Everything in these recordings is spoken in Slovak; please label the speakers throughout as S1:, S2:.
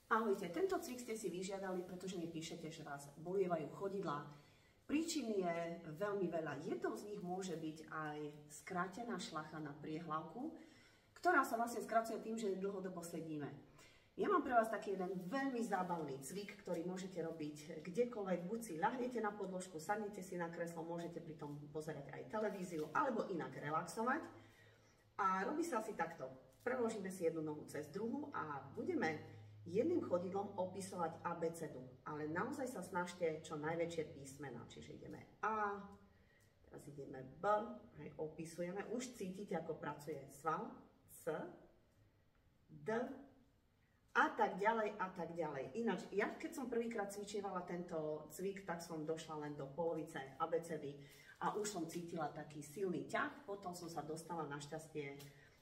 S1: Ahojte, tento cvik ste si vyžiadali, pretože mi píšete, že vás bolievajú chodidlá. Príčin je veľmi veľa. Jednou z nich môže byť aj skrátená šlacha na priehlavku, ktorá sa vlastne skracuje tým, že dlhodobo sedíme. Ja mám pre vás taký jeden veľmi zábavný cvik, ktorý môžete robiť kdekoľvek. Buď si ľahnete na podložku, sadnete si na kreslo, môžete pri tom pozerať aj televíziu, alebo inak relaxovať. A robí sa asi takto. Preložíme si jednu nohu cez druhú a budeme jedným chodidlom opisovať abecedu, ale naozaj sa snažte čo najväčšie písmená, čiže ideme A, teraz ideme B, aj opisujeme, už cítite, ako pracuje sval, C, D a tak ďalej a tak ďalej. Ináč, ja keď som prvýkrát cvičievala tento cvik, tak som došla len do polovice abecedy a už som cítila taký silný ťah, potom som sa dostala našťastie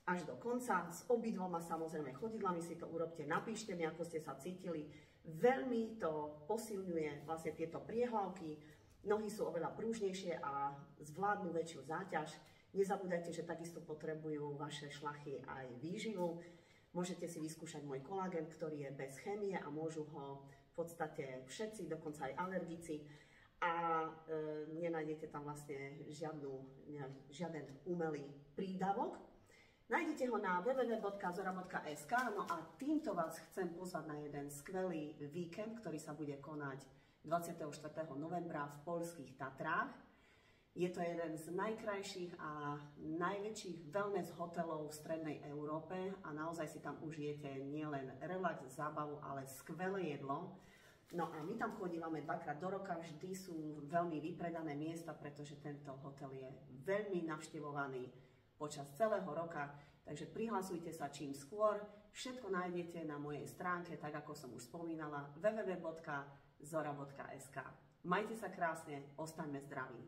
S1: až do konca. S obidvoma samozrejme chodidlami si to urobte, napíšte mi, ako ste sa cítili. Veľmi to posilňuje vlastne tieto priehlavky, nohy sú oveľa prúžnejšie a zvládnu väčšiu záťaž. Nezabúdajte, že takisto potrebujú vaše šlachy aj výživu. Môžete si vyskúšať môj kolagén, ktorý je bez chémie a môžu ho v podstate všetci, dokonca aj alergici. A nenájdete tam vlastne žiaden umelý prídavok. Nájdete ho na www.zora.sk, no a týmto vás chcem pozvať na jeden skvelý víkend, ktorý sa bude konať 24. novembra v poľských Tatrách. Je to jeden z najkrajších a najväčších wellness hotelov v strednej Európe a naozaj si tam užijete nielen relax, zábavu, ale skvelé jedlo. No a my tam chodívame dvakrát do roka, vždy sú veľmi vypredané miesta, pretože tento hotel je veľmi navštevovaný počas celého roka, takže prihlasujte sa čím skôr. Všetko nájdete na mojej stránke, tak ako som už spomínala, www.zora.sk. Majte sa krásne, ostaňme zdraví.